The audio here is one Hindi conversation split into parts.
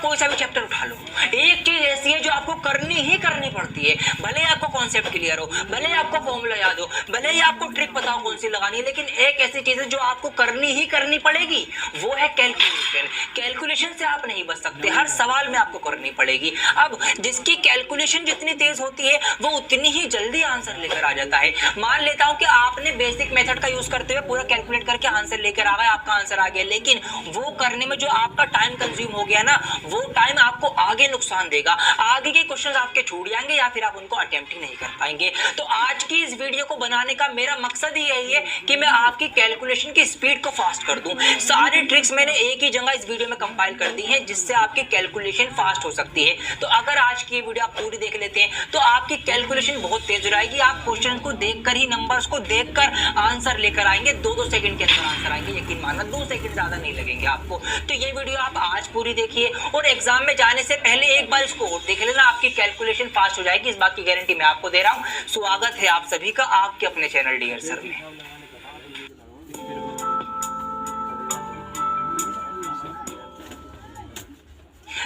आप कोई सा भी चैप्टर उठा लो, एक चीज ऐसी है जो आपको करनी ही करनी पड़ती है, भले ही आपको कॉन्सेप्ट क्लियर हो, भले ही आपको फॉर्मूला याद हो, भले ही आपको ट्रिक पता हो कौन सी लगानी है, लेकिन एक ऐसी चीज है जो आपको करनी ही करनी पड़ेगी, वो है कैलकुलेशन। कैलकुलेशन से आप नहीं बच सकते, हर सवाल में आपको करनी पड़ेगी। अब जिसकी कैलकुलेशन जितनी तेज होती है वो उतनी ही जल्दी आंसर लेकर आ जाता है। मान लेता हूं कि आपने बेसिक मेथड का यूज करते हुए पूरा कैलकुलेट करके आंसर लेकर आ गए, आपका आंसर आ गया, लेकिन वो करने में जो आपका टाइम कंज्यूम हो गया ना, वो टाइम आपको आगे नुकसान देगा, आगे के क्वेश्चंस आपके छूट जाएंगे या फिर आप उनको अटेम्प्ट ही नहीं कर पाएंगे। तो आज की इस वीडियो को बनाने का मेरा मकसद ही यही है कि मैं आपकी कैलकुलेशन की स्पीड को फास्ट कर दूं। सारी ट्रिक्स मैंने एक ही जगह इस वीडियो में कंपाइल कर दी है, जिससे आपकी कैलकुलेशन फास्ट हो सकती है। तो अगर आज की वीडियो आप पूरी देख लेते हैं तो आपकी कैलकुलेशन बहुत तेज हो जाएगी, आप क्वेश्चन को देखकर ही, नंबर्स को देखकर आंसर लेकर आएंगे, 2-2 सेकंड के अंदर आंसर आएंगे। यकीन मानना 2 सेकंड ज्यादा नहीं लगेंगे आपको। तो ये वीडियो आप आज पूरी देखिए और एग्जाम में जाने से पहले एक बार इसको और देख लेना, आपकी कैलकुलेशन फास्ट हो जाएगी, इस बात की गारंटी मैं आपको दे रहा हूं। स्वागत है आप सभी का आपके अपने चैनल डियर सर में।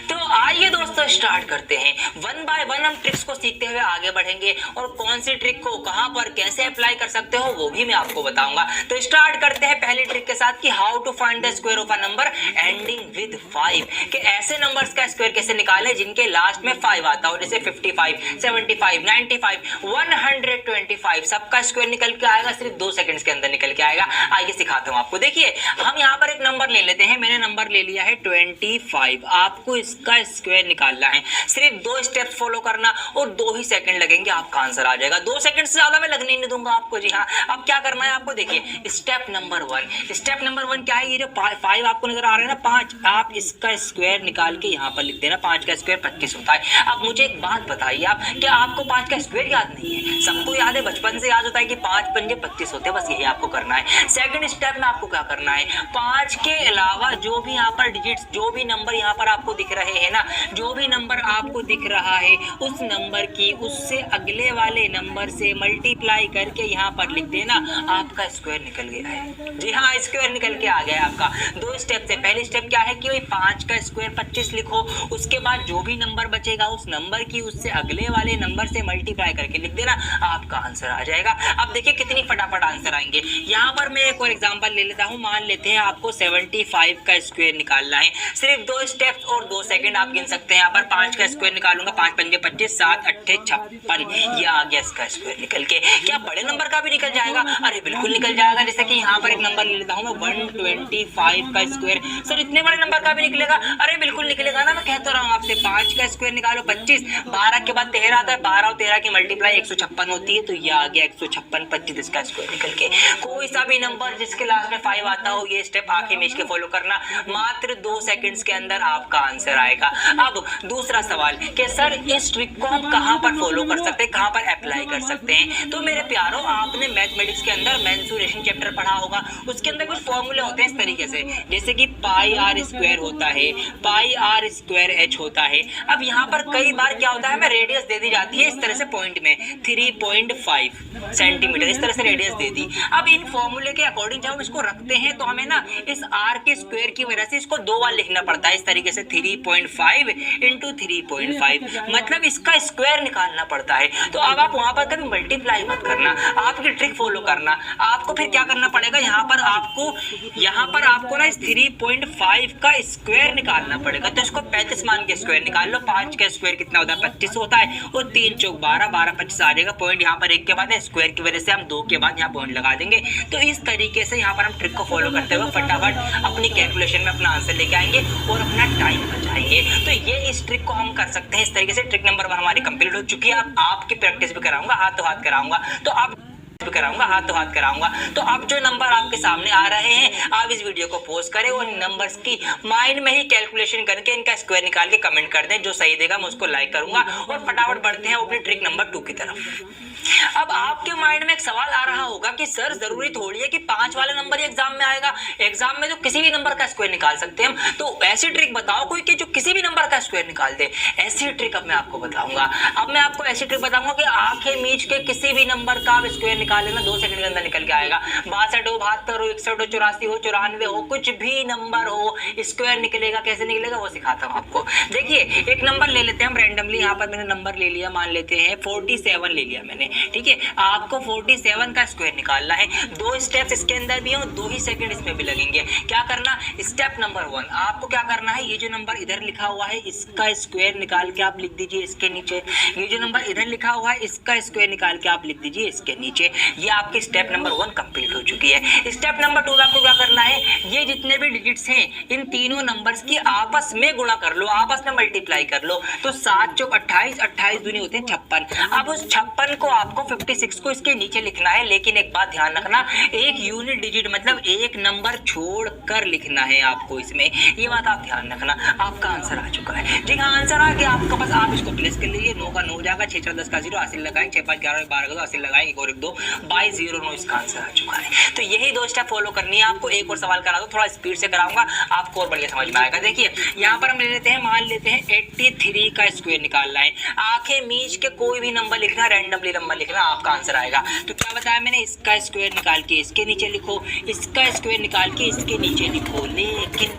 तो आइए दोस्तों स्टार्ट करते हैं। वन बाय वन हम ट्रिक्स को सीखते हुए आगे बढ़ेंगे और कौन सी ट्रिक को कहां पर कैसे अप्लाई कर सकते हो वो भी मैं आपको बताऊंगा। तो स्टार्ट करते हैं पहली ट्रिक के साथ कि how to find the square of a number ending with 5, कि ऐसे नंबर्स का स्क्वायर कैसे निकालें जिनके लास्ट में 5 आता हो, जैसे 55, 75, 95, 125, सबका स्क्वायर निकल के आएगा, सिर्फ 2 सेकंड्स के अंदर निकल के आएगा। आइए सिखाता हूं आपको। देखिए हम यहाँ पर एक नंबर ले लेते हैं, मैंने नंबर ले लिया है 25, आपको इसका स्क्वायर निकालना है, सिर्फ 2 स्टेप्स फॉलो करना और 2 ही सेकंड लगेंगे, आपका आंसर आ जाएगा। 2 सेकंड से ज्यादा मैं लगने नहीं दूंगा आपको। जी हाँ, अब क्या करना है आपको, देखिए स्टेप नंबर 1 क्या है, ये जो 5 आपको नजर आ रहा है ना, 5, आप इसका स्क्वायर निकाल के यहाँ पर लिख देना। 5 का स्क्वायर 25 होता है। अब मुझे एक बात बताइए आप, क्या आपको 5 का स्क्वायर याद नहीं है? सबको याद है, बचपन से याद होता है कि 5 पंजे 25 होते हैं, बस यही आपको करना है। सेकंड स्टेप में आपको क्या करना है, 5 के अलावा जो भी यहाँ पर डिजिट्स, जो भी नंबर यहाँ पर आपको दिख रहे हैं ना, जो भी नंबर आपको दिख रहा है उस नंबर की उससे अगले वाले नंबर से मल्टीप्लाई करके यहाँ पर लिख देना, आपका स्क्वायर निकल गया है। जी हाँ, स्क्वायर निकल के आ गया है आपका। 2 स्टेप से, पहली स्टेप क्या है कि वही 5 का स्क्वायर 25 लिखो, उसके बाद जो भी नंबर बचेगा उस नंबर की उससे अगले वाले नंबर से मल्टीप्लाई करके लिख देना, आपका आंसर आ जाएगा। अब देखिए कितनी फटाफट आंसर आएंगे। यहाँ पर मैं एक और एग्जाम्पल ले लेता हूँ। मान लेते हैं आपको 75 का स्क्वायर निकालना है, सिर्फ 2 स्टेप्स और 2 सेकंड आप गिन सकते हैं। यहाँ पर 5 का स्क्वायर निकालूंगा, 5 पंजे 25, 7 अट्ठे 56, ये आ गया इसका स्क्वायर निकल के। क्या बड़े नंबर का भी निकल जाएगा? अरे बिल्कुल निकल जाएगा। जैसे कि यहाँ पर एक नंबर ले लेता हूँ मैं, 125 का स्क्वायर। सर इतने बड़े नंबर का भी निकलेगा? अरे बिल्कुल निकलेगा ना, मैं कहता रहा हूँ आपसे। 5 का स्क्वायर निकालो 25, 12 के बाद 13 आता है, 12 और 13 की मल्टीप्लाई 156 होती है, तो ये आ गया 156, 25 इसका स्क्वायर निकल के। कोई सा भी नंबर जिसके लास्ट में 5 आता हो, ये स्टेप आखिर में इसके फॉलो करना, मात्र 2 सेकंड्स के अंदर आपका आंसर आएगा। अब दूसरा सवाल कि सर इस ट्रिक को हम कहां पर फॉलो कर सकते हैं, कहां पर अप्लाई कर सकते हैं? तो मेरे प्यारों, आपने मैथमेटिक्स के अंदर मेंसुरेशन चैप्टर पढ़ा होगा, उसके अंदर कुछ फॉर्मूले होते हैं इस तरीके से, जैसे कि पाई आर स्क्वायर होता है, पाई आर स्क्वायर एच होता है। अब यहाँ पर कई बार क्या होता है, हमें रेडियस दे दी जाती है इस तरह से पॉइंट में 3.5 सेंटीमीटर, इस तरह से रेडियस दे दी। अब इन फॉर्मूले के अकॉर्डिंग जब हम इसको रखते हैं तो हमें ना इस आर के स्क्वायर की वजह से इसको 2 बार लिखना पड़ता है, इस तरीके से 3.5 इंटू 3.5, मतलब इसका स्क्वायर निकालना पड़ता है। तो अब आप वहां पर कभी मल्टीप्लाई मत करना, आपकी ट्रिक फॉलो करना। आपको फिर क्या करना पड़ेगा, यहाँ पर आपको ना इस 3.5 का स्क्वायर निकालना पड़ेगा। तो इसको 35 मान के स्क्वायर निकाल लो। 5 का स्क्वायर कितना होता है, 25 होता है, और 3 चौक 12, 12 25 आ जाएगा। पॉइंट यहाँ पर 1 के बाद है, स्क्वायर की वजह से हम 2 के बाद यहाँ पॉइंट लगा देंगे। तो इस तरीके से यहाँ पर हम ट्रिक को फॉलो करते हुए फटाफट अपनी कैलकुलेशन में अपना आंसर लेके आएंगे और अपना टाइम बचाएंगे। तो ये इस ट्रिक को हम कर सकते हैं इस तरीके से। ट्रिक नंबर 1 हमारी कंप्लीट हो चुकी है। अब आपकी प्रैक्टिस भी कराऊंगा, हाथ तो हाथ कराऊंगा, तो आप हाथ कराऊंगा। तो अब जो नंबर आपके सामने आ रहे हैं, आप इस वीडियो को पॉज करें और इन नंबर्स की माइंड में ही कैलकुलेशन करके इनका स्क्वायर निकाल के कमेंट कर दें। जो सही देगा मैं उसको लाइक करूंगा। और फटाफट बढ़ते हैं अपने ट्रिक नंबर 2 की तरफ। अब आपके माइंड में एक सवाल आ रहा होगा कि सर जरूरी थोड़ी है कि 5 वाला नंबर ही एग्जाम में आएगा, एग्जाम में तो किसी भी नंबर का स्क्वायर निकाल सकते हैं हम। तो ऐसी ट्रिक बताओ कोई कि जो किसी भी नंबर का स्क्वायर निकाल दे। ऐसी ट्रिक अब मैं आपको बताऊंगा। अब मैं आपको ऐसी ट्रिक बताऊंगा कि आंखें मीच के किसी भी नंबर का आप स्क्वायर निकाल लेना, 2 सेकंड के अंदर निकल के आएगा। 62 हो, 72 हो, 61 हो, 84 हो, 94 हो, कुछ भी नंबर हो, स्क्वायर निकलेगा। कैसे निकलेगा वो सिखाता हूँ आपको। देखिए एक नंबर ले लेते हैं हम रैंडमली। यहाँ पर मैंने नंबर ले लिया, मान लेते हैं 47 ले लिया मैंने, ठीक है। आपको 47 का स्क्वायर निकालना है। 2 स्टेप्स इसके अंदर भी हो, 2 ही सेकंड इसमें भी लगेंगे। क्या करना, स्टेप नंबर 1 आपको क्या करना है, ये जो नंबर इधर लिखा हुआ है इसका स्क्वायर निकाल के आप लिख दीजिए इसके नीचे। ये जो नंबर इधर लिखा हुआ है इसका स्क्वायर निकाल के आप लिख दीजिए इसके नीचे। ये आपकी स्टेप नंबर 1 कंप्लीट हो चुकी है। स्टेप नंबर 2 आपको क्या करना है, ये जितने भी डिजिट्स हैं इन तीनों नंबर्स की आपस में गुणा कर लो, आपस में मल्टीप्लाई कर लो। तो 7 चौक 28, 28 दूनी होते हैं 56। अब उस 56 को आपको 56 को इसके नीचे लिखना है। लेकिन एक बात ध्यान रखना, एक यूनिट डिजिट मतलब एक नंबर छोड़ कर लिखना है आपको इसमें, ये बात आप ध्यान रखना। आपका आंसर आ चुका है, ठीक है। आंसर आ गया आपका, बस आप इसको प्लेस कर लीजिए। 9 का 9 हो जाएगा, 6 4 10 का 0, 80 लगाएंगे, 6 5 11 12 का 80 लगाएंगे, 1 और 1 2 22 0 9 इसका आंसर आ चुका है। तो यही 2 स्टेप फॉलो करनी है आपको। एक और सवाल करा दो, थोड़ा स्पीड से कराऊंगा, आपको और बढ़िया समझ में आएगा। देखिए यहाँ पर हम ले लेते हैं, मान लेते हैं 83 का स्क्वायर निकालना है। आंखें मीच के कोई भी नंबर लिखना, रैंडमली नंबर लिखना, आपका आंसर आएगा। तो क्या बताया मैंने, इसका स्क्वायर निकाल के इसके नीचे लिखो, इसका स्क्वायर निकाल के इसके नीचे लिखो। लेकिन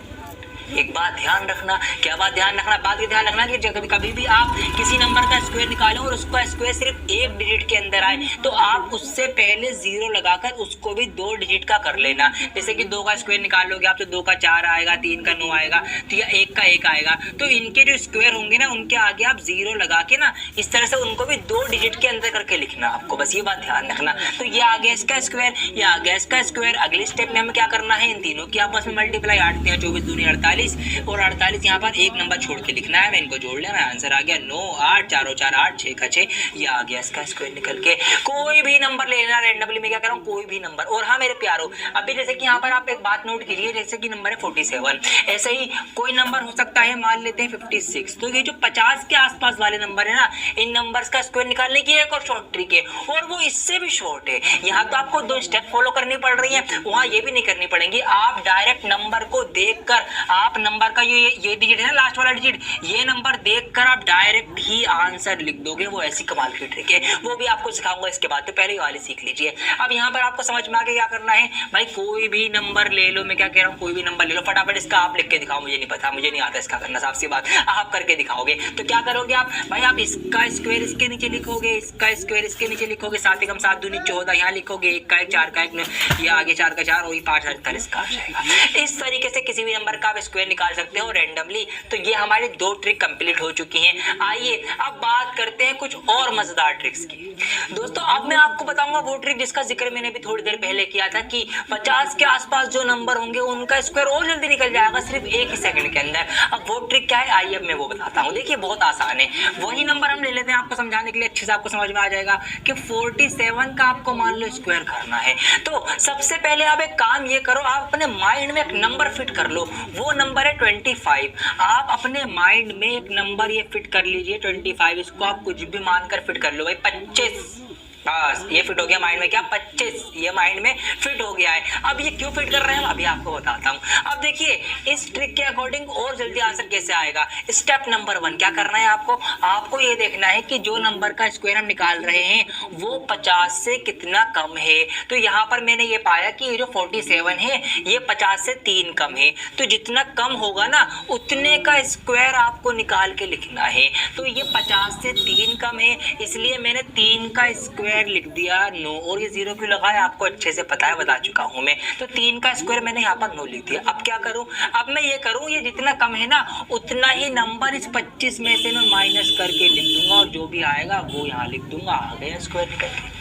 एक बात ध्यान रखना, क्या बात ध्यान रखना, बात ये ध्यान रखना कि जब कभी भी आप किसी नंबर का स्क्वायर निकालें और उसका स्क्वायर सिर्फ एक डिजिट के अंदर आए तो आप उससे पहले 0 लगाकर उसको भी 2 डिजिट का कर लेना। जैसे कि 2 का स्क्वायर निकाल लोगे आप तो 2 का 4 आएगा, 3 का 9 आएगा, तो या 1 का 1 आएगा। तो इनके जो स्क्वायर होंगे ना उनके आगे आप 0 लगा के ना इस तरह से उनको भी 2 डिजिट के अंदर करके लिखना आपको, बस ये बात ध्यान रखना। तो ये आ गया इसका स्क्वायर, ये आ गया इसका स्क्वायर। अगले स्टेप में हमें क्या करना है, इन तीनों की आपस में मल्टीप्लाई। 8 3 24 दूनी 48 और 48 यहाँ पर एक नंबर छोड़ के लिखना है, मैं इनको जोड़ लेना। आंसर आ गया 9 8 4 4 8 6 का 6, ये आ गया इसका स्क्वायर निकल के। कोई भी नंबर ले लेना रैंडमली, मैं क्या कर रहा हूँ, कोई भी नंबर। और हाँ मेरे प्यारो, अभी जैसे कि यहाँ पर आप एक बात नोट कीजिए, जैसे कि नंबर है 47, ऐसे ही कोई नंबर हो सकता है, मान लेते हैं 56। तो ये जो 50 के आसपास वाले नंबर है ना, इन नंबर्स का स्क्वायर निकालने की एक और शॉर्ट ट्रिक है, और वो इससे भी शॉर्ट है। यहाँ तो आपको 2 स्टेप फॉलो करनी पड़ रही है, वहाँ ये भी नहीं करनी पड़ेगी। आप डायरेक्ट नंबर को देखकर, आप नंबर का ये डिजिट है ना लास्ट वाला डिजिट, ये नंबर देखकर आप डायरेक्ट ही आंसर लिख दोगे। वो ऐसी कमाल की ट्रिक है, वो भी आपको सिखाऊंगा इसके बाद, तो पहले वाली सीख लीजिए। अब यहाँ पर आपको समझ में आ गया क्या करना है भाई, कोई भी नंबर ले लो, मैं क्या कह रहा हूँ, कोई भी नंबर ले लो, फटाफट इसका आप लिख के दिखाओ। मुझे नहीं पता, मुझे नहीं आता इसका करना, साफ सी बात, आप करके दिखाओगे। तो क्या करोगे आप भाई, आप इसका स्क्वायर इसके नीचे लिखोगे, इसका स्क्वायर इसके नीचे लिखोगे, 7 एकम 7 दूनी 14 यहाँ लिखोगे, 1 का 1 4 का 1, ये आगे 4 का 4 और ये 5 48 का आ जाएगा। इस तरीके से किसी भी नंबर का आप स्क्वायर निकाल सकते हो रैंडमली। तो ये हमारी 2 ट्रिक कंप्लीट हो चुकी हैं। आइए अब बात करते हैं कुछ और मजेदार ट्रिक्स की। दोस्तों अब मैं आपको बताऊंगा वो ट्रिक जिसका जिक्र मैंने भी थोड़ी देर पहले किया था कि 50 के आसपास जो नंबर होंगे उनका स्क्वायर और जल्दी निकल जाएगा सिर्फ 1 ही सेकंड के अंदर। अब वो ट्रिक क्या है, आइए अब मैं वो बताता हूँ। देखिए बहुत आसान है, वही नंबर हम ले लेते हैं आपको समझाने के लिए, अच्छे से आपको समझ में आ जाएगा कि 47 का आपको मान लो स्क्वायर करना है। तो सबसे पहले आप एक काम ये करो, आप अपने माइंड में एक नंबर फिट कर लो, वो नंबर है 25। आप अपने माइंड में एक नंबर ये फिट कर लीजिए 25, इसको आप कुछ भी मानकर फिट कर लो भाई, 25, बस ये फिट हो गया माइंड में, क्या 25, ये माइंड में फिट हो गया है। अब ये क्यों फिट कर रहे हैं हम अभी आपको बताता हूँ। अब देखिए इस ट्रिक के अकॉर्डिंग और जल्दी आंसर कैसे आएगा। स्टेप नंबर 1 क्या करना है आपको ये देखना है कि जो नंबर का स्क्वायर हम निकाल रहे हैं वो 50 से कितना कम है। तो यहाँ पर मैंने ये पाया कि ये जो 47 है ये 50 से 3 कम है, तो जितना कम होगा ना उतने का स्क्वायर आपको निकाल के लिखना है। तो ये 50 से 3 कम है, इसलिए मैंने 3 का स्क्वायर लिख दिया 9, और ये 0 क्यों लगाया आपको अच्छे से पता है, बता चुका हूं मैं। तो 3 का स्क्वायर मैंने यहाँ पर 9 लिख दिया। अब क्या करूं, अब मैं ये करूं, ये जितना कम है ना उतना ही नंबर इस 25 में से मैं माइनस करके लिख दूंगा, और जो भी आएगा वो यहाँ लिख दूंगा। आ गया स्क्वायर निकल के।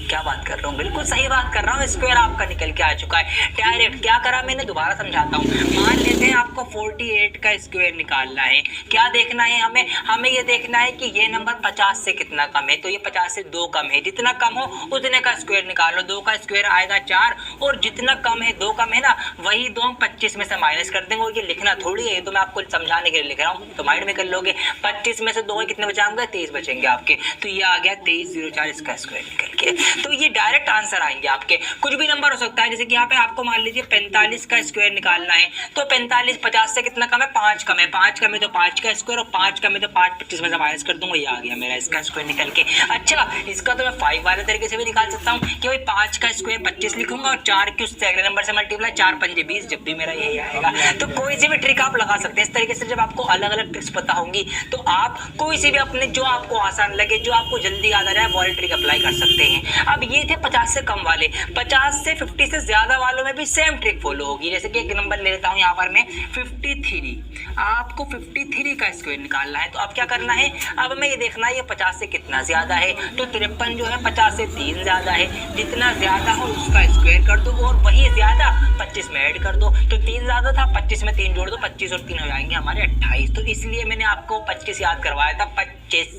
क्या बात कर रहा हूँ, बिल्कुल सही बात कर रहा हूँ, स्क्वायर आपका निकल के आ चुका है डायरेक्ट। क्या करा मैंने, दोबारा समझाता हूँ। मान लेते हैं आपको 48 का स्क्वायर निकालना है। क्या देखना है हमें ये देखना है कि ये नंबर 50 से कितना कम है। तो ये 50 से 2 कम है, जितना कम हो उतने का स्क्वायर निकालो। 2 का स्क्वायर आएगा 4, और जितना कम है 2 कम है ना वही 2 हम 25 में से माइनस कर देंगे। और ये लिखना थोड़ी है, ये तो मैं आपको समझाने के लिए लिख रहा हूँ, तो माइंड में कर लोगे। 25 में से 2 कितने बचाएंगे, 23 बचेंगे आपके। तो ये आ गया 23 04 इसका स्क्वायर निकल के। तो ये डायरेक्ट आंसर आएंगे आपके। कुछ भी नंबर हो सकता है, जैसे कि यहाँ पे आपको मान लीजिए 45 का स्क्वायर निकालना है, तो 45 50 से कितना कम है, 5 कम है, 5 कम है तो 5 का स्क्वायर, और 5 कम है तो 5 25 में से माइनस कर दूंगा, ये आ गया मेरा इसका स्क्वायर निकल के। अच्छा, इसका तो मैं 5 वाले तरीके से भी निकाल सकता हूँ कि भाई 5 का स्क्वायर 25 लिखूंगा और 4 की उससे अगले नंबर से मल्टीप्लाई, 4 पंजे 20, जब भी मेरा यही आएगा। तो कोई सी भी ट्रिक आप लगा सकते हैं इस तरीके से। जब आपको अलग अलग ट्रिक्स पता होंगी तो आप कोई सी भी अपने जो आपको आसान लगे, जो आपको जल्दी याद आ जाए, वो ट्रिक अप्लाई कर सकते हैं। अब ये थे 50 से कम वाले। 50 से 50 से ज्यादा वालों में भी सेम ट्रिक फॉलो होगी। जैसे कि एक नंबर ले लेता हूँ यहाँ पर मैं 53, आपको 53 का स्क्वायर निकालना है। तो अब क्या करना है, अब हमें ये देखना है ये 50 से कितना ज्यादा है, तो 53 जो है 50 से 3 ज्यादा है, जितना ज्यादा हो उसका स्क्वायर कर दो और वही ज्यादा 25 में ऐड कर दो। तो 3 ज्यादा था, 25 में 3 जोड़ दो, 25 और 3 हो जाएंगे हमारे 28। तो इसलिए मैंने आपको 25 याद करवाया था, 25।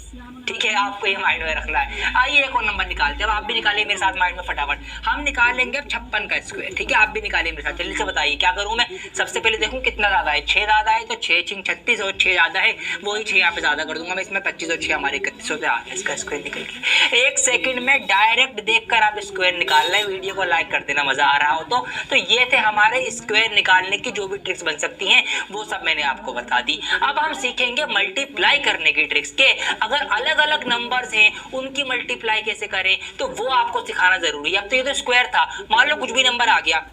ठीक है, आपको ये माइंड में रखना है। आइए एक और नंबर निकालते हैं। अब आप भी निकालिए मेरे साथ माइंड में फटाफट। हम निकालेंगे अब 56 का स्क्वायर। ठीक है, आप भी निकालिए मेरे साथ। जल्दी से बताइए क्या करूं मैं। सबसे पहले देखूं कितना ज्यादा है, 6 ज्यादा है तो 6 6 36 और 6 ज्यादा है, वही 6 यहाँ पे ज्यादा कर दूंगा मैं। इसमें 25 और 6 हमारे 31 होते आ गया इसका स्क्वायर निकल के। 1 सेकंड में डायरेक्ट देखकर आप स्क्वायर निकाल लें। वीडियो को लाइक कर देना मजा आ रहा हो तो ये थे हमारे स्क्वायर निकालने की जो भी ट्रिक्स बन सकती हैं, वो सब मैंने आपको बता दी। अब हम सीखेंगे मल्टीप्लाई करने की ट्रिक्स के। अगर अलग अलग नंबर्स हैं उनकी मल्टीप्लाई कैसे करें, तो वो आपको सिखाना जरूरी है। अब तो ये तो स्क्वायर था, मान लो कुछ भी नंबर आ गया,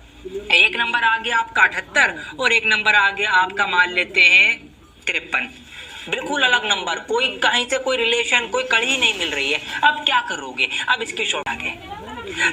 एक नंबर आ गया आपका 78 और एक नंबर आ गया आपका मान लेते हैं 53, बिल्कुल अलग नंबर, कोई कहीं से कोई रिलेशन, कोई कड़ी नहीं मिल रही है। अब क्या करोगे, अब इसकी शॉर्ट आगे।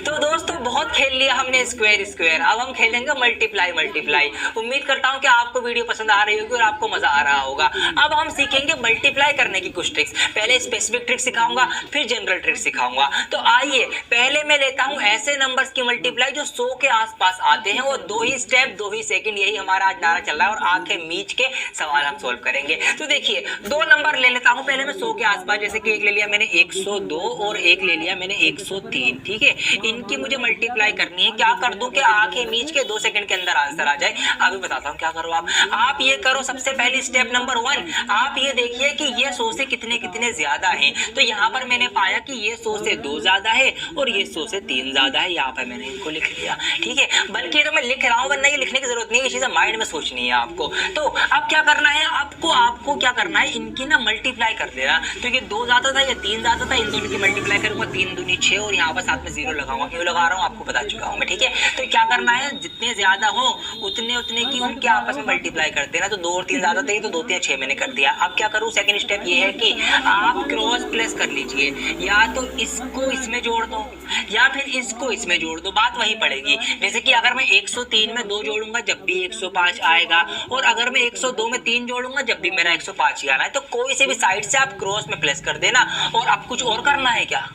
तो दोस्तों बहुत खेल लिया हमने स्क्वायर स्क्वायर, अब हम खेलेंगे मल्टीप्लाई मल्टीप्लाई। उम्मीद करता हूं कि आपको वीडियो पसंद आ रही होगी और आपको मजा आ रहा होगा। अब हम सीखेंगे मल्टीप्लाई करने की कुछ ट्रिक्स। पहले स्पेसिफिक ट्रिक सिखाऊंगा, फिर जनरल ट्रिक सिखाऊंगा। तो आइए पहले मैं लेता हूं ऐसे नंबर्स की मल्टीप्लाई जो 100 के आसपास आते हैं, और 2 ही स्टेप 2 ही सेकंड, यही हमारा आज नारा चल रहा है और आंखें मीच के सवाल हम सोल्व करेंगे। तो देखिए 2 नंबर ले लेता हूं पहले मैं 100 के आसपास। जैसे कि एक ले लिया मैंने 102 और एक ले लिया मैंने 103। ठीक है, इनकी मुझे मल्टीप्लाई करनी है। क्या कर दूं कि आंखें मीच के 2 सेकंड के अंदर आंसर आ जाए। अभी बताता हूं क्या करो आप ये करो। सबसे पहले स्टेप नंबर 1, आप ये देखिए कि ये 100 से कितने कितने ज्यादा हैं। तो यहाँ पर मैंने पाया कि ये 100 से 2 ज्यादा है और ये 100 से 3 ज्यादा है। यहाँ पर मैंने इनको लिख लिया। ठीक है, बल्कि तो मैं लिख रहा हूँ, वरना ये लिखने की जरूरत नहीं है, ये चीजें माइंड में सोचनी है आपको। तो अब क्या करना है, आपको क्या करना है, इनकी ना मल्टीप्लाई कर देना। तो ये 2 ज्यादा था, ये 3 ज्यादा था, इन दोनों की मल्टीप्लाई करूंगा, 3 दूनी 6 और यहाँ पर साथ में 0 लगाऊंगा। क्यों लगा रहा हूँ आपको बता चुका हूँ मैं। ठीक है, तो क्या करना है, जितने ज्यादा हो उतने उतने की उनके आपस में मल्टीप्लाई कर देना। तो 2 और 3 ज्यादा थे तो 2 3 6 मैंने कर दिया। अब क्या करूँ, सेकंड स्टेप ये है कि आप क्रॉस प्लस कर लीजिए, या तो इसको इसमें जोड़ दो या फिर इसको इसमें जोड़ दो, बात वही पड़ेगी। जैसे कि अगर मैं 103 में 2 जोड़ूंगा जब भी 105 आएगा, और अगर मैं 102 में 3 जोड़ूंगा जब भी मेरा 105 ही आना है। तो कोई से भी साइड से आप क्रॉस में प्लस कर देना। और अब कुछ और करना है क्या,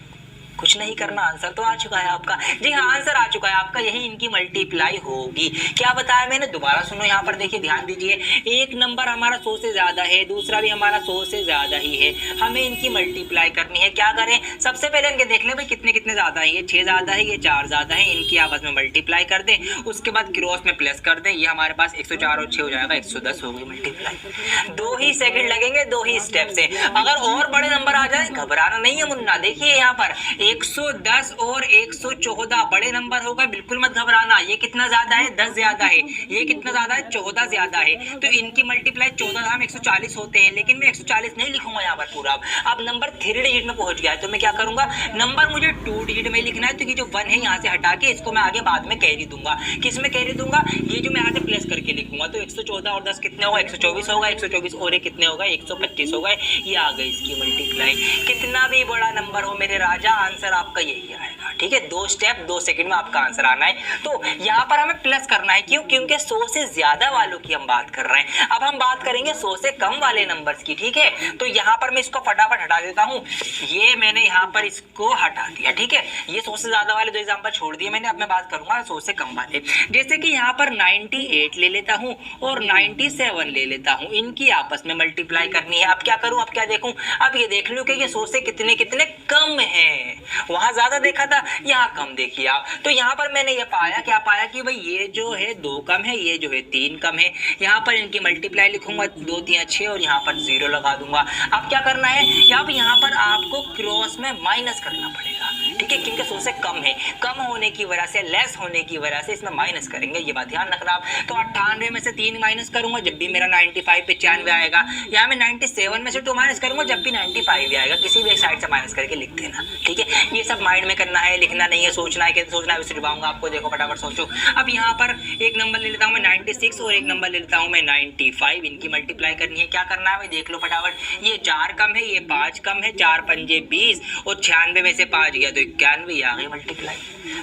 कुछ नहीं करना, आंसर तो आ चुका है आपका। जी हाँ, आंसर आ चुका है आपका, यही इनकी मल्टीप्लाई होगी। क्या बताया मैंने, दोबारा सुनो, यहाँ पर देखिए, ध्यान दीजिए। एक नंबर हमारा 100 से ज्यादा है, दूसरा भी हमारा 100 से ज्यादा ही है, हमें इनकी मल्टीप्लाई करनी है। क्या करें, सबसे पहले इनके देख ले भाई कितने कितने ज्यादा है। ये 6 ज्यादा है, ये 4 ज्यादा है, इनकी आपस में मल्टीप्लाई कर दें, उसके बाद क्रॉस में प्लस कर दें। ये हमारे पास 104 और 6 हो जाएगा, 110 हो गई मल्टीप्लाई। 2 ही सेकंड लगेंगे, 2 ही स्टेप से। अगर और बड़े नंबर आ जाए, घबराना नहीं है मुन्ना। देखिए यहाँ पर 110 और 114 बड़े नंबर होगा, बिल्कुल मत घबराना। ये कितना ज्यादा है, 10 ज्यादा है। ये कितना ज्यादा है, 14 ज्यादा है। तो इनकी मल्टीप्लाई 14 हम 140 होते हैं, लेकिन मैं 140 नहीं लिखूंगा यहाँ पर पूरा। अब नंबर 3 डिजिट में पहुंच गया है, तो मैं क्या करूंगा, नंबर मुझे 2 डिजिट में लिखना है। तो ये जो 1 है यहाँ से हटा के इसको मैं आगे बाद में कैरी दूंगा। किस में कैरी दूंगा, ये जो मैं यहाँ से प्लस करके लिखूंगा। तो 114 और 10 कितने होगा, 124 होगा। 124 और ये कितने होगा, 125 होगा। ये आ गई इसकी मल्टीप्लाई। कितना भी बड़ा नंबर हो मेरे राजा, आंसर आपका यही आएगा। ठीक है, 2 स्टेप 2 सेकंड में आपका आंसर आना है। तो यहाँ पर हमें प्लस करना है, क्यों, क्योंकि 100 से ज्यादा वालों की हम बात कर रहे हैं। अब हम बात करेंगे 100 से कम वाले नंबर्स की। ठीक है, तो यहाँ पर मैं इसको फटाफट हटा देता हूँ। ये मैंने यहाँ पर इसको हटा दिया। ठीक है, ये 100 से ज्यादा वाले 2 एग्जाम्पल छोड़ दिए मैंने। अब मैं बात करूंगा 100 से कम वाले। जैसे कि यहाँ पर 98 ले लेता हूँ और 97 ले लेता हूँ, इनकी आपस में मल्टीप्लाई करनी है। अब क्या करूँ, अब क्या देखूं, अब ये देख लूं कि ये 100 से कितने कितने कम है। वहां ज्यादा देखा था, यहाँ कम देखिए आप। तो यहाँ पर मैंने ये पाया, क्या पाया कि भाई ये जो है 2 कम है, ये जो है 3 कम है। यहाँ पर इनकी मल्टीप्लाई लिखूंगा, 2 3 6 और यहाँ पर 0 लगा दूंगा। अब क्या करना है, अब यहाँ पर आपको क्रॉस में माइनस करना पड़ेगा। ठीक है, किनके 100 से कम है, कम होने की वजह से, लेस होने की वजह से इसमें माइनस करेंगे, ये बात ध्यान रखना आप। तो 98 में से 3 माइनस करूंगा जब भी मेरा 95 95 आएगा, यहाँ मैं 97 में से 2 माइनस करूंगा जब भी 95 आएगा, किसी भी एक साइड से माइनस करके लिख देना, ठीक है। ये सब माइंड में करना है, लिखना नहीं है, सोचना है, कैसे सोचना है उसे दिखाऊंगा आपको। देखो फटाफट सोचो। अब यहाँ पर एक नंबर ले लेता हूँ मैं 96 और एक नंबर ले लेता हूँ मैं 95, इनकी मल्टीप्लाई करनी है। क्या करना है भाई, देख लो फटाफट। ये 4 कम है, ये 5 कम है, 4 पंजे 20 और 96 में से 5 गया तो 91 आ गई मल्टीप्लाई।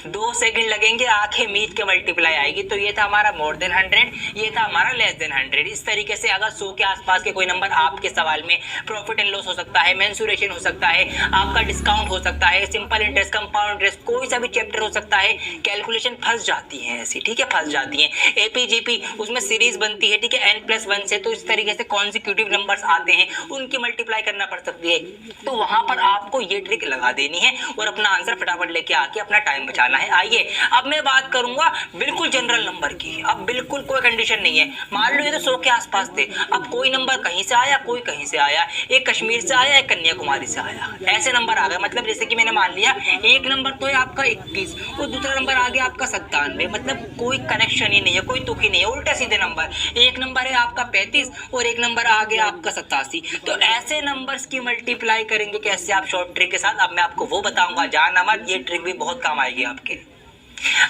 2 सेकंड लगेंगे, आंखें मीच के मल्टीप्लाई आएगी। तो ये था हमारा मोर देन 100, ये था हमारा लेस देन 100। इस तरीके से अगर 100 के आसपास के कोई नंबर आपके सवाल में, प्रॉफिट एंड लॉस हो सकता है, मेंसुरेशन हो सकता है, आपका डिस्काउंट हो सकता है, सिंपल इंटरेस्ट, कंपाउंड इंटरेस्ट, कोई सा भी चैप्टर हो सकता है, कैलकुलेशन फंस जाती है ऐसी, ठीक है, फंस जाती है। एपीजीपी उसमें सीरीज बनती है, ठीक है, n+1 से, तो इस तरीके से कॉन्सिक्यूटिव नंबर्स आते हैं, उनकी मल्टीप्लाई करना पड़ सकती है। तो वहां पर आपको ये ट्रिक लगा देनी है और अपना आंसर फटाफट लेके आके अपना टाइम बचाना है। आइए अब मैं बात करूंगा बिल्कुल जनरल नंबर की। अब बिल्कुल कोई कंडीशन नहीं है, मान लो ये तो 100 के आसपास थे, अब कोई नंबर कहीं से आया, कोई कहीं से आया, एक कश्मीर से आया, एक कन्याकुमारी से आया, ऐसे नंबर आ गए। मतलब जैसे कि मैंने मान लिया एक नंबर तो है आपका 21 और दूसरा नंबर आ गया आपका 97, मतलब कोई कनेक्शन ही नहीं है, कोई तुक ही नहीं है, उल्टे सीधे नंबर। एक नंबर है आपका 35 और एक नंबर आ गया आपका 87। तो ऐसे नंबर्स की मल्टीप्लाई करेंगे कैसे आप शॉर्ट ट्रिक के साथ, अब मैं आपको वो बताऊंगा, जानना मत, ये ट्रिक भी बहुत काम आएगी आपके।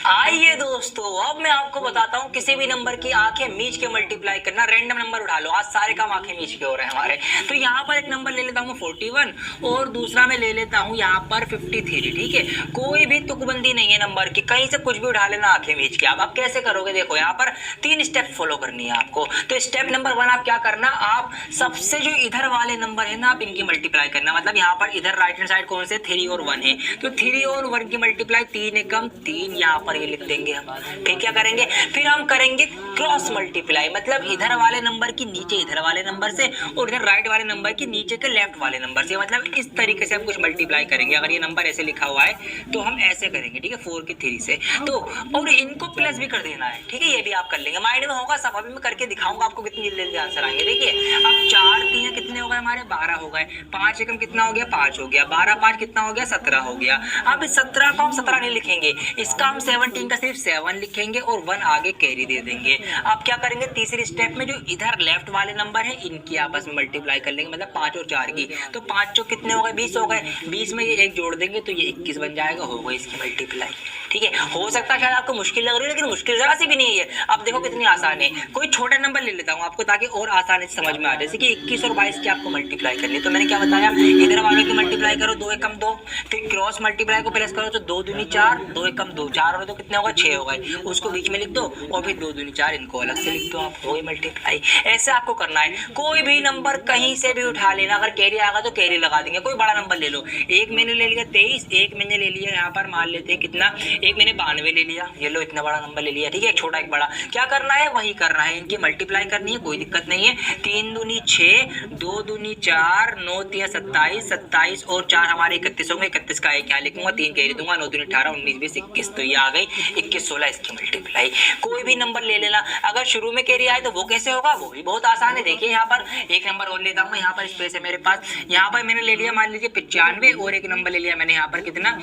आइए दोस्तों अब मैं आपको बताता हूँ किसी भी नंबर की आंखें मीच के मल्टीप्लाई करना। रैंडम नंबर उठा लो, आज सारे काम आंखें मीच के हो रहे हैं हमारे। तो यहाँ पर एक नंबर ले लेता हूँ 41 और दूसरा मैं ले लेता हूँ यहाँ पर 53, ठीक है। कोई भी तुकबंदी नहीं है नंबर की, कहीं से कुछ भी उठा लेना आंखें मीच के। आप कैसे करोगे, देखो यहाँ पर 3 स्टेप फॉलो करनी है आपको। तो स्टेप नंबर 1 आप क्या करना, आप सबसे जो इधर वाले नंबर है ना, आप इनकी मल्टीप्लाई करना। मतलब यहाँ पर इधर राइट हैंड साइड कौन से 3 और 1 है, तो 3 और 1 की मल्टीप्लाई 3 एकम 3 यहाँ पर ये लिख देंगे हम। फिर क्या करेंगे, फिर हम करेंगे क्रॉस मल्टीप्लाई, मतलब इधर वाले नंबर की नीचे इधर वाले नंबर से और इधर राइट वाले नंबर की नीचे के लेफ्ट वाले नंबर से, मतलब इस तरीके से हम कुछ मल्टीप्लाई करेंगे। अगर ये नंबर ऐसे लिखा हुआ है तो हम ऐसे करेंगे, ठीक है, 4 की 3 से। तो और इनको प्लस भी कर देना है, ठीक है, ये भी आप कर लेंगे, माइंड में होगा सब। अभी मैं करके दिखाऊंगा आपको कितनी जल्दी आंसर आएंगे। देखिए अब 4 3 कितने हो गए हमारे, 12 हो गए। 5 एकम कितना हो गया, 5 हो गया। 12 5 कितना हो गया, 17 हो गया। अब इस 17 को हम 17 नहीं लिखेंगे, इसका हम 17 का सिर्फ 7 लिखेंगे और 1 आगे कैरी दे देंगे। आप क्या करेंगे, तीसरी स्टेप में जो इधर लेफ्ट वाले नंबर है इनकी आपस में मल्टीप्लाई कर लेंगे, मतलब 5 और 4 की। तो 5 चौक कितने हो गए, 20 हो गए। 20 में ये 1 जोड़ देंगे तो ये 21 बन जाएगा, हो गई इसकी मल्टीप्लाई, ठीक है। हो सकता है शायद आपको मुश्किल लग रही है, लेकिन मुश्किल जरा सी भी नहीं है। अब देखो कितनी आसान है। कोई छोटा नंबर ले लेता हूँ आपको ताकि और आसानी से समझ में आ जाए। जैसे कि 21 और 22 की आपको मल्टीप्लाई करनी है, तो मैंने क्या बताया, इधर वालों की मल्टीप्लाई करो 2 एकम 2, फिर क्रॉस मल्टीप्लाई को प्लस करो तो 2 दूनी 4, 2 एकम 2, 4 और 2 कितने हो गए, 6 हो गए। उसको बीच में लिख दो और फिर 2 दूनी 4 इनको अलग से लिख दो, आप हो गई मल्टीप्लाई। ऐसे आपको करना है। कोई भी नंबर कहीं से भी उठा लेना, अगर कैरी आएगा तो कैरी लगा देंगे। कोई बड़ा नंबर ले लो, एक मैंने ले लिया 23, एक मैंने ले लिया यहाँ पर मान लेते हैं कितना, एक मैंने 92 ले लिया, ये लो इतना बड़ा नंबर ले लिया, ठीक है, एक छोटा एक बड़ा। क्या करना है, वही करना है, इनकी मल्टीप्लाई करनी है, कोई दिक्कत नहीं है। 3 दूनी 6, 2 दूनी 4, 9 3 27, 27 और 4 हमारे 31 होंगे। 31 का एक यहाँ लिखूंगा, 3 कैरी दूंगा, 9 दूनी 18, 19 20 21, तो ये आ गई 21 16 इसकी मल्टीप्लाई। कोई भी नंबर ले लेना, अगर शुरू में कैरी आए तो वो कैसे होगा, वो भी बहुत आसान है। देखिए यहाँ पर एक नंबर और लेता हूँ, यहाँ पर स्पेस है मेरे पास, यहाँ पर मैंने ले लिया मान लीजिए 95 और एक नंबर ले लिया मैंने यहाँ पर कितना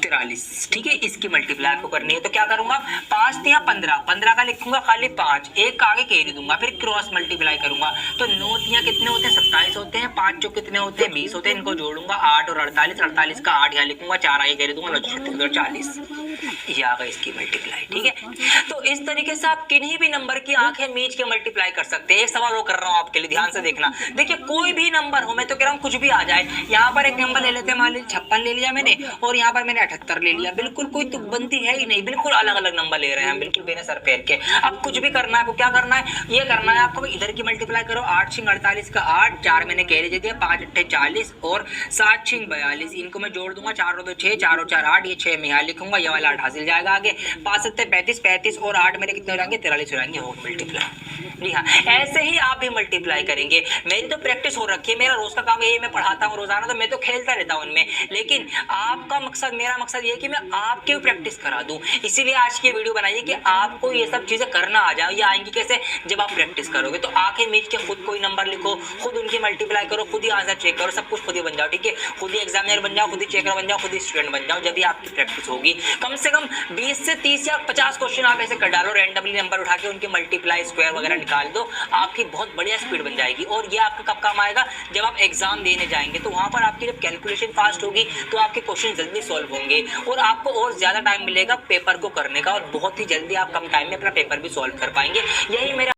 43, ठीक है। इसकी मल्टीप्लाई आपको करनी है। तो क्या करूंगा, 5 3 15, 15 का लिखूंगा खाली 5, एक का आगे कैरी दूंगा, फिर क्रॉस मल्टीप्लाई करूंगा तो 9 3 कितने होते हैं, 27 होते हैं। 5 चौक कितने होते हैं, 20 होते हैं। इनको जोड़ूंगा 8 और 48, 48 का 8 यहाँ लिखूंगा, 4 आगे कैरी दूंगा, 36 और 40, ये आ गई इसकी मल्टीप्लाई, ठीक है। तो इस तरीके से आप किन्हीं भी नंबर की आंखें मीच के मल्टीप्लाई कर सकते हैं। एक सवाल वो कर रहा हूँ आपके लिए, ध्यान से देखना। देखिए कोई भी नंबर हो, मैं तो कह रहा हूँ कुछ भी आ जाए। यहाँ पर एक नंबर ले लेते हैं, मान लीजिए 56 ले लिया मैंने और यहाँ पर मैंने 78 ले लिया, बिल्कुल कोई तुकबंदी है ही नहीं, बिल्कुल अलग अलग नंबर ले रहे हैं हम, बिल्कुल बिना सर पैर के। अब कुछ भी करना है, आपको क्या करना है, ये करना है आपको, इधर की मल्टीप्लाई करो, 8 6 48 का 8, 4 मैंने कैरी दे दिया, 5 8 40 और 7 6 42, इनको मैं जोड़ दूंगा, 4 और 2 6, 4 और 4 8, ये 6 मैं यहाँ लिखूंगा, ये वाला 8 हासिल जाएगा आगे। 5 7 35, 35 और 8 मेरे कितने हो जाएंगे, 43 हो जाएंगे, हो मल्टीप्लाई। जी हाँ, ऐसे ही आप भी मल्टीप्लाई करेंगे। मेरी तो प्रैक्टिस हो रखी है, मेरा रोज का काम यही, मैं पढ़ाता हूँ रोजाना, तो मैं तो खेलता रहता हूँ उनमें, लेकिन आपका मकसद, मेरा मकसद ये है कि मैं आपकी भी प्रैक्टिस करा दूं। इसीलिए आज की वीडियो बनाइए कि आपको ये सब चीजें करना आ जाए। ये आएंगी कैसे, जब आप प्रैक्टिस करोगे। तो आंखें मीच के खुद कोई नंबर लिखो, खुद उनकी मल्टीप्लाई करो, खुद ही आंसर चेक करो, सब कुछ खुद ही बन जाओ, ठीक है। खुद ही एग्जामिनर बन जाओ, खुद ही चेकर बन जाओ, खुद ही स्टूडेंट बन जाओ, जब भी आपकी प्रैक्टिस होगी। कम से कम 20 से 30 या 50 क्वेश्चन आप ऐसे कर डालो, रैंडमली नंबर उठा के उनके मल्टीप्लाई स्क्वायर वगैरह निकाल दो, आपकी बहुत बढ़िया स्पीड बन जाएगी। और ये आपका कब काम आएगा, जब आप एग्जाम देने जाएंगे, तो वहां पर आपकी जब कैलकुलेशन फास्ट होगी तो आपके क्वेश्चन जल्दी सॉल्व होंगे और आपको और ज्यादा टाइम मिलेगा पेपर को करने का, और बहुत ही जल्दी आप कम टाइम में अपना पेपर भी सॉल्व कर पाएंगे। यही मेरा